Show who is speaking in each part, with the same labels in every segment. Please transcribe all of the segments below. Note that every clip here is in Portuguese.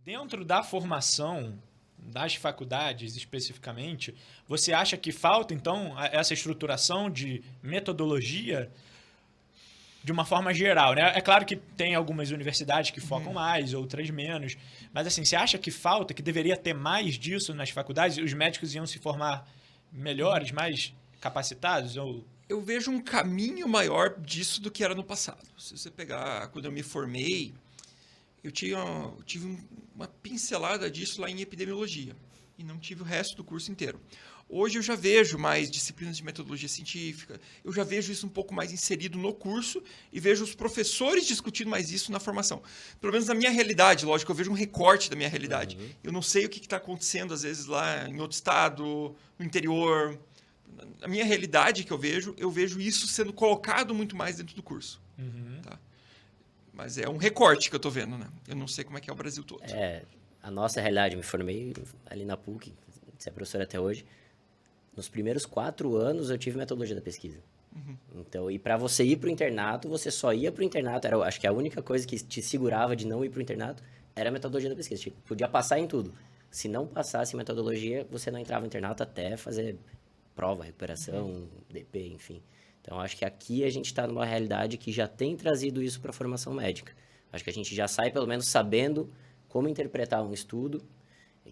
Speaker 1: Dentro da formação das faculdades, especificamente, você acha que falta, então, essa estruturação de metodologia de uma forma geral, né? É claro que tem algumas universidades que focam mais, outras menos, mas assim, você acha que falta, que deveria ter mais disso nas faculdades? Os médicos iam se formar melhores, mais capacitados? Ou...
Speaker 2: Eu vejo um caminho maior disso do que era no passado. Se você pegar, quando eu me formei, eu tive uma pincelada disso lá em epidemiologia e não tive o resto do curso inteiro. Hoje eu já vejo mais disciplinas de metodologia científica, eu já vejo isso um pouco mais inserido no curso e vejo os professores discutindo mais isso na formação. Pelo menos na minha realidade, lógico, eu vejo um recorte da minha realidade. Eu não sei o que está acontecendo, às vezes, lá em outro estado, no interior. Na minha realidade que eu vejo isso sendo colocado muito mais dentro do curso. Tá? Mas é um recorte que eu estou vendo, né? Eu não sei como é que é o Brasil todo.
Speaker 3: A nossa realidade, eu me formei ali na PUC, você é professor até hoje. Nos primeiros 4 anos eu tive metodologia da pesquisa. Então, e para você ir para o internato, você só ia para o internato. Acho que a única coisa que te segurava de não ir para o internato era a metodologia da pesquisa. Tipo, podia passar em tudo. Se não passasse metodologia, você não entrava no internato até fazer prova, recuperação, DP, enfim. Então, acho que aqui a gente está numa realidade que já tem trazido isso para a formação médica. Acho que a gente já sai, pelo menos, sabendo como interpretar um estudo,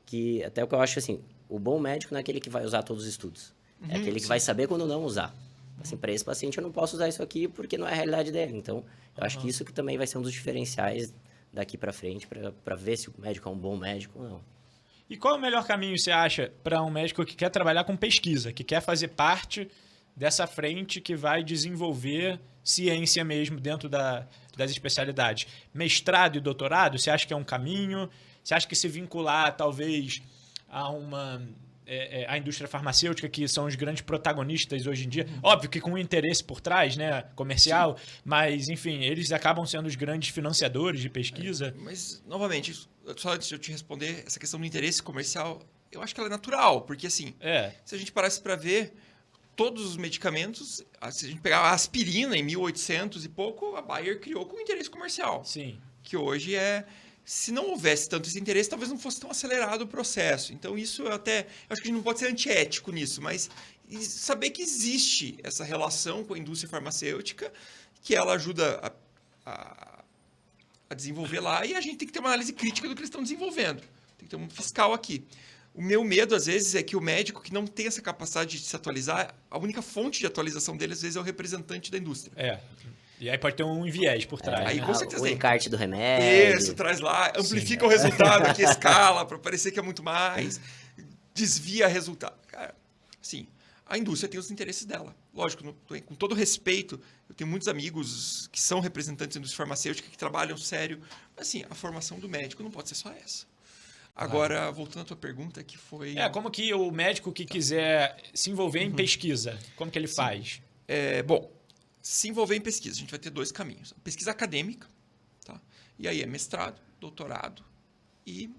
Speaker 3: que até o que eu acho assim, o bom médico não é aquele que vai usar todos os estudos. É aquele que vai saber quando não usar. Assim, para esse paciente eu não posso usar isso aqui porque não é a realidade dele. Então, eu acho que isso que também vai ser um dos diferenciais daqui para frente, para ver se o médico é um bom médico ou não.
Speaker 1: E qual é o melhor caminho, você acha, para um médico que quer trabalhar com pesquisa, que quer fazer parte dessa frente que vai desenvolver ciência mesmo dentro das especialidades? Mestrado e doutorado, você acha que é um caminho? Você acha que se vincular, talvez, a indústria farmacêutica, que são os grandes protagonistas hoje em dia, óbvio que com um interesse por trás, né, comercial, mas, enfim, eles acabam sendo os grandes financiadores de pesquisa?
Speaker 2: Mas, novamente, só antes de eu te responder, essa questão do interesse comercial, eu acho que ela é natural, porque assim, se a gente parasse para ver, todos os medicamentos, se a gente pegar a aspirina em 1800 e pouco, a Bayer criou com interesse comercial.
Speaker 1: Sim.
Speaker 2: Que hoje é... Se não houvesse tanto esse interesse, talvez não fosse tão acelerado o processo. Então, isso eu acho que a gente não pode ser antiético nisso, mas saber que existe essa relação com a indústria farmacêutica, que ela ajuda a desenvolver lá, e a gente tem que ter uma análise crítica do que eles estão desenvolvendo. Tem que ter um fiscal aqui. O meu medo, às vezes, é que o médico que não tem essa capacidade de se atualizar, a única fonte de atualização dele, às vezes, é o representante da indústria.
Speaker 1: E aí pode ter um viés por trás.
Speaker 2: Aí, com certeza,
Speaker 3: o encarte do remédio.
Speaker 2: Isso, traz lá, amplifica o resultado aqui, escala, para parecer que é muito mais, desvia resultado. Cara, assim, a indústria tem os interesses dela. Lógico, com todo respeito, eu tenho muitos amigos que são representantes da indústria farmacêutica, que trabalham sério, mas assim, a formação do médico não pode ser só essa. Agora, voltando à tua pergunta, que foi...
Speaker 1: como que o médico que quiser se envolver em pesquisa, como que ele faz?
Speaker 2: Bom, se envolver em pesquisa, a gente vai ter 2 caminhos. Pesquisa acadêmica, tá? E aí é mestrado, doutorado e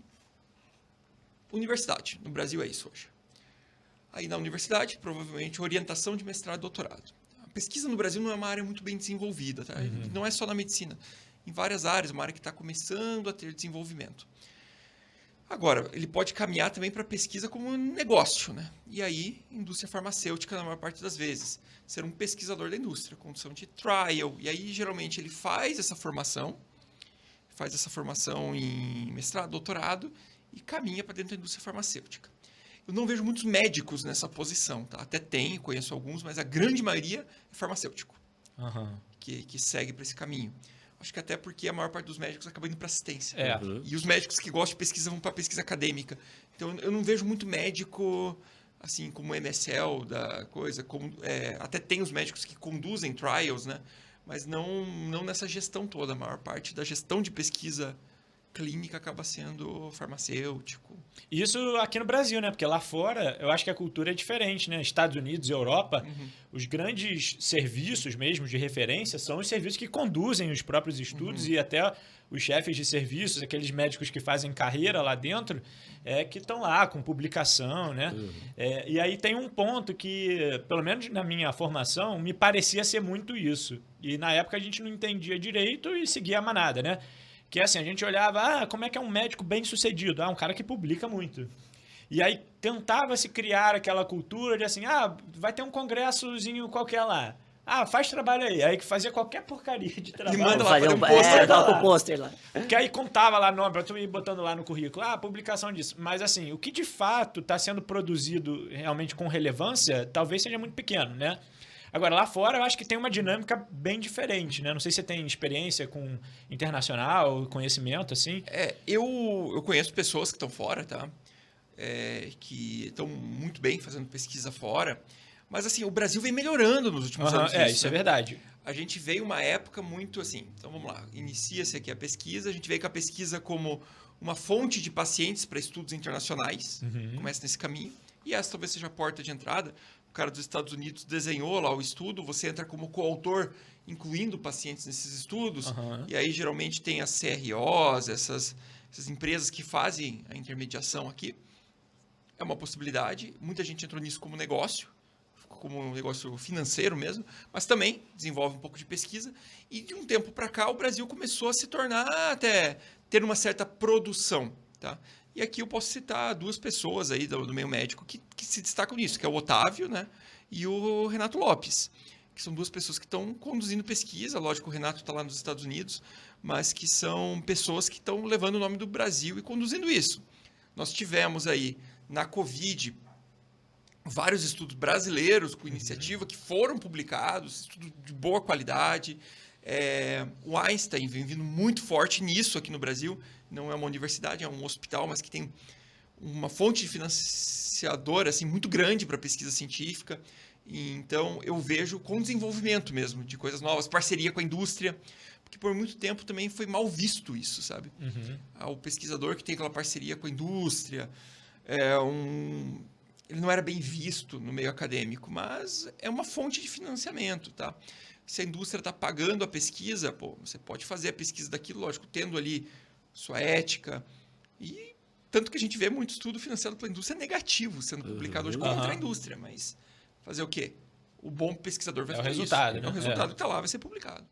Speaker 2: universidade. No Brasil é isso hoje. Aí na universidade, provavelmente, orientação de mestrado e doutorado. A pesquisa no Brasil não é uma área muito bem desenvolvida, tá? Não é só na medicina. Em várias áreas, uma área que está começando a ter desenvolvimento. Agora, ele pode caminhar também para a pesquisa como um negócio, né? E aí, indústria farmacêutica, na maior parte das vezes. Ser um pesquisador da indústria, condição de trial. E aí, geralmente, ele faz essa formação em mestrado, doutorado, e caminha para dentro da indústria farmacêutica. Eu não vejo muitos médicos nessa posição, tá? Até conheço alguns, mas a grande maioria é farmacêutico, que segue para esse caminho. Acho que até porque a maior parte dos médicos acaba indo para assistência. E os médicos que gostam de pesquisa vão para pesquisa acadêmica. Então, eu não vejo muito médico, assim, como MSL da coisa. Até tem os médicos que conduzem trials, né? Mas não nessa gestão toda. A maior parte da gestão de pesquisa clínica acaba sendo farmacêutico.
Speaker 1: Isso aqui no Brasil, né? Porque lá fora, eu acho que a cultura é diferente, né? Estados Unidos e Europa, os grandes serviços mesmo de referência são os serviços que conduzem os próprios estudos e até os chefes de serviços, aqueles médicos que fazem carreira lá dentro, que estão lá com publicação, né? E aí tem um ponto que, pelo menos na minha formação, me parecia ser muito isso. E na época a gente não entendia direito e seguia a manada, né? Que assim, a gente olhava, como é que é um médico bem-sucedido? Um cara que publica muito. E aí tentava se criar aquela cultura de assim, vai ter um congressozinho qualquer lá. Faz trabalho aí. Aí que fazia qualquer porcaria de trabalho.
Speaker 2: E manda lá
Speaker 3: fazer
Speaker 2: fazer
Speaker 3: um
Speaker 2: um pôster.
Speaker 3: coloca o pôster lá.
Speaker 1: Que aí contava lá, não, pra tu ir botando lá no currículo, publicação disso. Mas assim, o que de fato está sendo produzido realmente com relevância, talvez seja muito pequeno, né? Agora, lá fora, eu acho que tem uma dinâmica bem diferente, né? Não sei se você tem experiência com internacional, conhecimento, assim.
Speaker 2: Eu conheço pessoas que estão fora, tá? Que estão muito bem fazendo pesquisa fora. Mas, assim, o Brasil vem melhorando nos últimos anos.
Speaker 1: Isso é verdade.
Speaker 2: A gente veio uma época muito assim... Então, vamos lá. Inicia-se aqui a pesquisa. A gente veio com a pesquisa como uma fonte de pacientes para estudos internacionais. Começa nesse caminho. E essa talvez seja a porta de entrada. O cara dos Estados Unidos desenhou lá o estudo. Você entra como coautor, incluindo pacientes nesses estudos. E aí, geralmente, tem as CROs, essas empresas que fazem a intermediação aqui. É uma possibilidade. Muita gente entrou nisso como negócio. Como um negócio financeiro mesmo, mas também desenvolve um pouco de pesquisa. E de um tempo para cá, o Brasil começou a se tornar até ter uma certa produção. Tá? E aqui eu posso citar duas pessoas aí do meio médico que se destacam nisso, que é o Otávio, né, e o Renato Lopes, que são duas pessoas que estão conduzindo pesquisa. Lógico, o Renato está lá nos Estados Unidos, mas que são pessoas que estão levando o nome do Brasil e conduzindo isso. Nós tivemos aí, na Covid, vários estudos brasileiros com iniciativa que foram publicados, estudos de boa qualidade. O Einstein vem vindo muito forte nisso aqui no Brasil. Não é uma universidade, é um hospital, mas que tem uma fonte de financiadora assim, muito grande para pesquisa científica. E, então, eu vejo com desenvolvimento mesmo de coisas novas, parceria com a indústria, porque por muito tempo também foi mal visto isso, sabe? O pesquisador que tem aquela parceria com a indústria, ele não era bem visto no meio acadêmico, mas é uma fonte de financiamento, tá? Se a indústria está pagando a pesquisa, você pode fazer a pesquisa daquilo, lógico, tendo ali sua ética. E tanto que a gente vê muito estudo financiado pela indústria negativo sendo publicado hoje contra a indústria, mas fazer o quê? O bom pesquisador vai fazer
Speaker 1: resultado,
Speaker 2: isso.
Speaker 1: Né?
Speaker 2: É o resultado que está lá, vai ser publicado.